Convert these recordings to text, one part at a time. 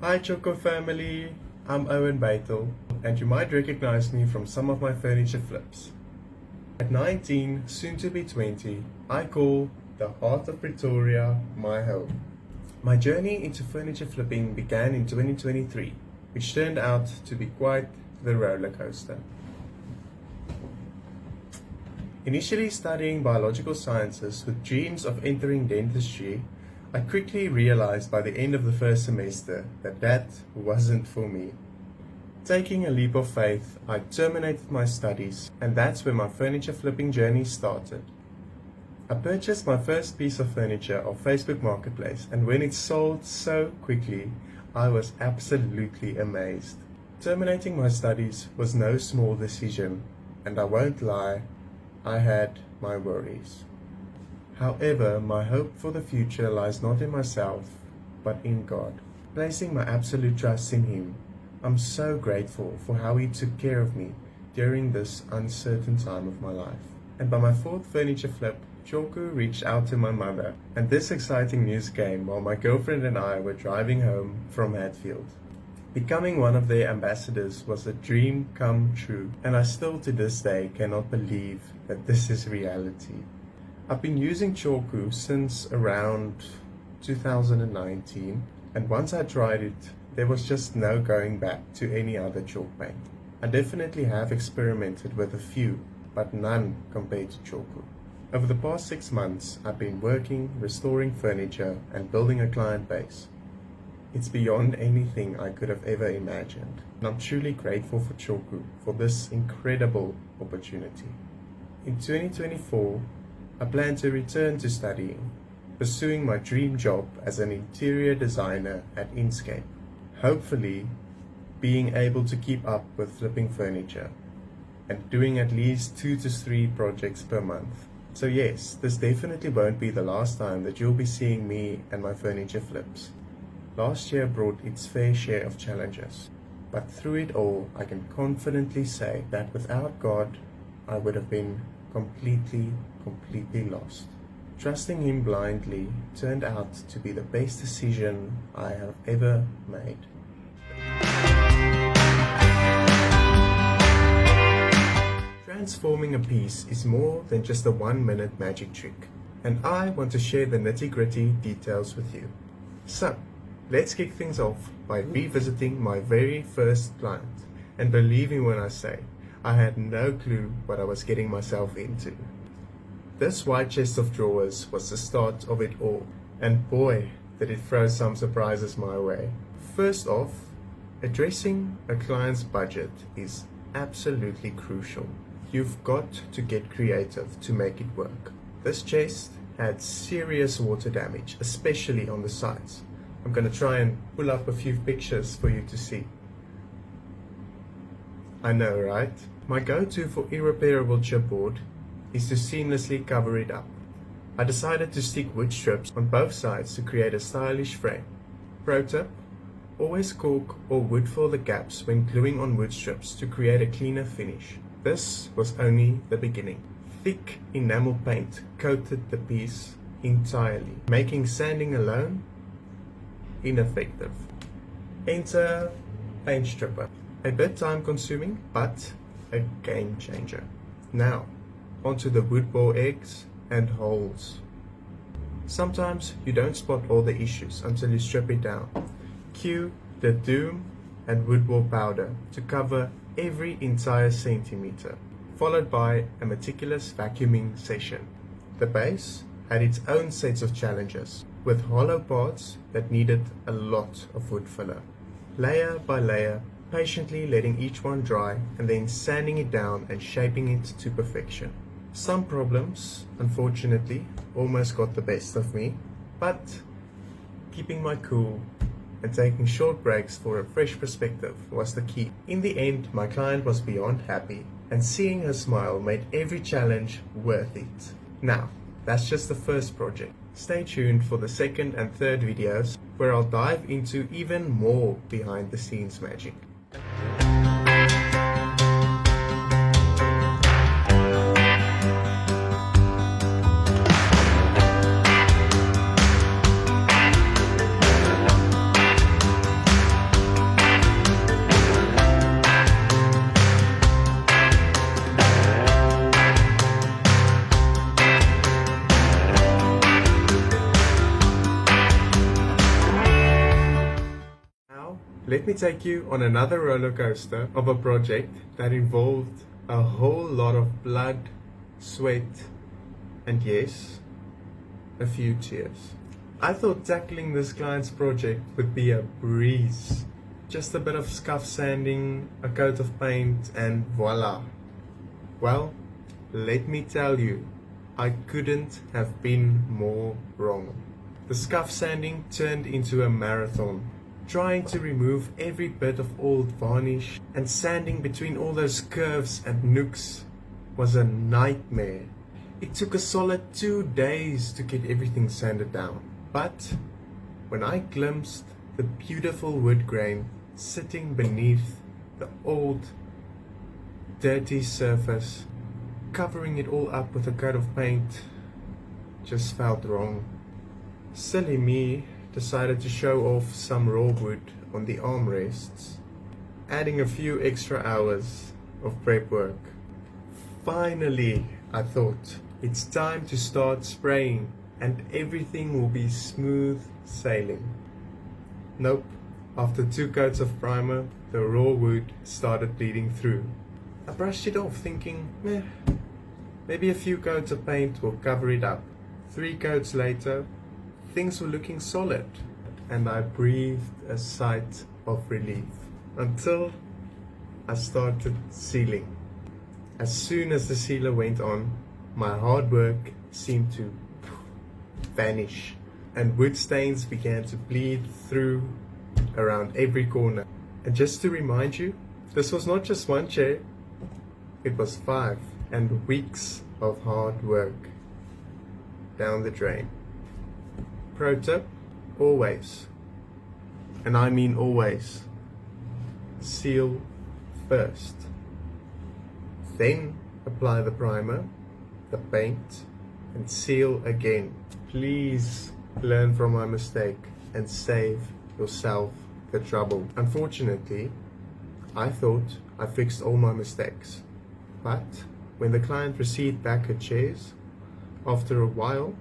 Hi Tjhoko family, I'm Owen Beytell, and you might recognize me from some of my furniture flips. At 19, soon to be 20, I call the heart of Pretoria my home. My journey into furniture flipping began in 2023, which turned out to be quite the roller coaster. Initially studying biological sciences with dreams of entering dentistry, I quickly realized by the end of the first semester that wasn't for me. Taking a leap of faith, I terminated my studies, and that's where my furniture flipping journey started. I purchased my first piece of furniture off Facebook Marketplace, and when it sold so quickly, I was absolutely amazed. Terminating my studies was no small decision, and I won't lie, I had my worries. However, my hope for the future lies not in myself, but in God. Placing my absolute trust in Him, I'm so grateful for how He took care of me during this uncertain time of my life. And by my fourth furniture flip, Tjhoko reached out to my mother, and this exciting news came while my girlfriend and I were driving home from Hatfield. Becoming one of their ambassadors was a dream come true, and I still to this day cannot believe that this is reality. I've been using Tjhoko since around 2019, and once I tried it, there was just no going back to any other chalk paint. I definitely have experimented with a few, but none compared to Tjhoko. Over the past 6 months, I've been working, restoring furniture, and building a client base. It's beyond anything I could have ever imagined, and I'm truly grateful for Tjhoko for this incredible opportunity. In 2024, I plan to return to studying, pursuing my dream job as an interior designer at Inkscape. Hopefully, being able to keep up with flipping furniture and doing at least 2 to 3 projects per month. So yes, this definitely won't be the last time that you'll be seeing me and my furniture flips. Last year brought its fair share of challenges, but through it all, I can confidently say that without God, I would have been completely lost. Trusting Him blindly turned out to be the best decision I have ever made. Transforming a piece is more than just a 1-minute magic trick, and I want to share the nitty-gritty details with you. So, let's kick things off by revisiting my very first client, and believe me when I say, I had no clue what I was getting myself into. This white chest of drawers was the start of it all, and boy, did it throw some surprises my way. First off, addressing a client's budget is absolutely crucial. You've got to get creative to make it work. This chest had serious water damage, especially on the sides. I'm going to try and pull up a few pictures for you to see. I know, right? My go-to for irreparable chipboard is to seamlessly cover it up. I decided to stick wood strips on both sides to create a stylish frame. Pro tip, always cork or wood fill the gaps when gluing on wood strips to create a cleaner finish. This was only the beginning. Thick enamel paint coated the piece entirely, making sanding alone ineffective. Enter paint stripper. A bit time consuming, but a game changer. Now, onto the wood bore eggs and holes. Sometimes you don't spot all the issues until you strip it down. Cue the doom and wood bore powder to cover every entire centimeter, followed by a meticulous vacuuming session. The base had its own sets of challenges, with hollow parts that needed a lot of wood filler. Layer by layer, patiently letting each one dry and then sanding it down and shaping it to perfection. Some problems, unfortunately, almost got the best of me, but keeping my cool and taking short breaks for a fresh perspective was the key. In the end, my client was beyond happy, and seeing her smile made every challenge worth it. Now, that's just the first project. Stay tuned for the second and third videos, where I'll dive into even more behind the scenes magic. Let me take you on another roller coaster of a project that involved a whole lot of blood, sweat, and yes, a few tears. I thought tackling this client's project would be a breeze. Just a bit of scuff sanding, a coat of paint, and voila. Well, let me tell you, I couldn't have been more wrong. The scuff sanding turned into a marathon. Trying to remove every bit of old varnish and sanding between all those curves and nooks was a nightmare. It took a solid 2 days to get everything sanded down. But when I glimpsed the beautiful wood grain sitting beneath the old dirty surface, covering it all up with a coat of paint, just felt wrong. Silly me decided to show off some raw wood on the armrests, adding a few extra hours of prep work. Finally, I thought, it's time to start spraying and everything will be smooth sailing. Nope, after 2 coats of primer, the raw wood started bleeding through. I brushed it off thinking, maybe a few coats of paint will cover it up. 3 coats later, things were looking solid, and I breathed a sigh of relief until I started sealing. As soon as the sealer went on, my hard work seemed to vanish, and wood stains began to bleed through around every corner. And just to remind you, this was not just 1 chair, it was 5, and weeks of hard work down the drain. Pro tip, always, and I mean always, seal first. Then apply the primer, the paint, and seal again. Please learn from my mistake and save yourself the trouble. Unfortunately, I thought I fixed all my mistakes, but when the client received back her chairs, after a while,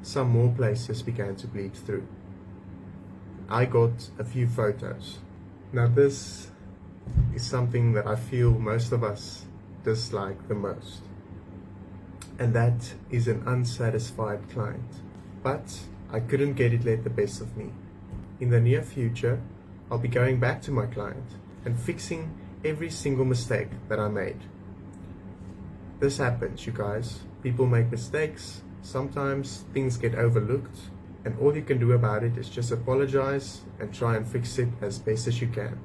some more places began to bleed through. I got a few photos. Now this is something that I feel most of us dislike the most, and that is an unsatisfied client. But I couldn't get it let the best of me. In the near future, I'll be going back to my client and fixing every single mistake that I made. This happens, you guys. People make mistakes. Sometimes things get overlooked, and all you can do about it is just apologize and try and fix it as best as you can.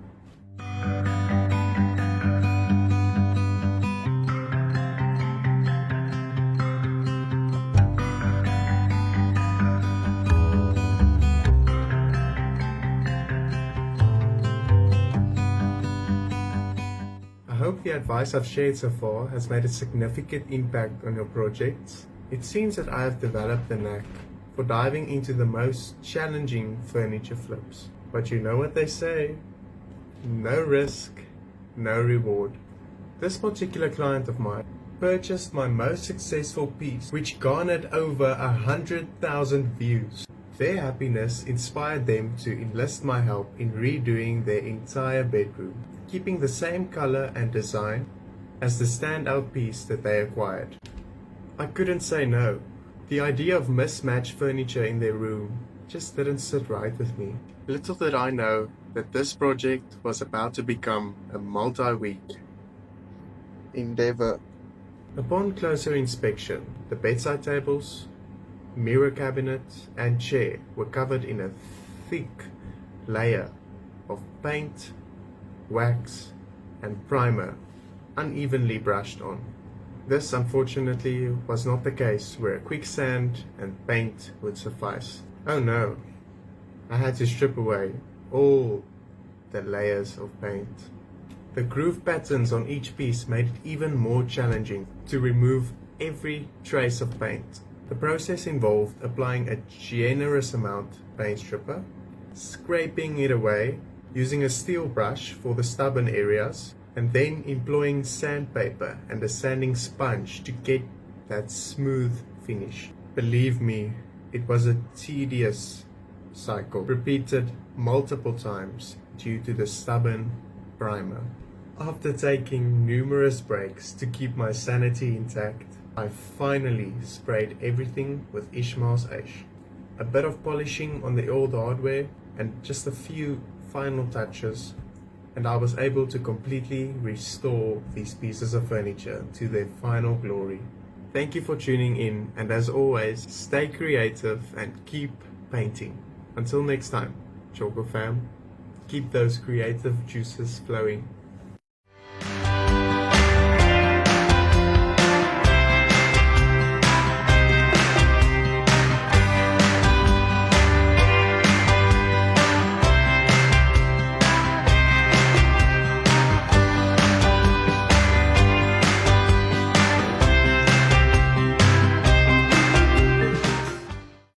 I hope the advice I've shared so far has made a significant impact on your projects. It seems that I have developed a knack for diving into the most challenging furniture flips. But you know what they say, no risk, no reward. This particular client of mine purchased my most successful piece, which garnered over 100,000 views. Their happiness inspired them to enlist my help in redoing their entire bedroom, keeping the same color and design as the standout piece that they acquired. I couldn't say no. The idea of mismatched furniture in their room just didn't sit right with me. Little did I know that this project was about to become a multi-week endeavor. Upon closer inspection, the bedside tables, mirror cabinet, and chair were covered in a thick layer of paint, wax, and primer, unevenly brushed on. This, unfortunately, was not the case where a quick sand and paint would suffice. Oh no, I had to strip away all the layers of paint. The groove patterns on each piece made it even more challenging to remove every trace of paint. The process involved applying a generous amount of paint stripper, scraping it away, using a steel brush for the stubborn areas, and then employing sandpaper and a sanding sponge to get that smooth finish. Believe me, it was a tedious cycle, repeated multiple times due to the stubborn primer. After taking numerous breaks to keep my sanity intact, I finally sprayed everything with Ishmael's Ash. A bit of polishing on the old hardware and just a few final touches, and I was able to completely restore these pieces of furniture to their final glory. Thank you for tuning in, and as always, stay creative and keep painting. Until next time, Tjhoko fam, keep those creative juices flowing.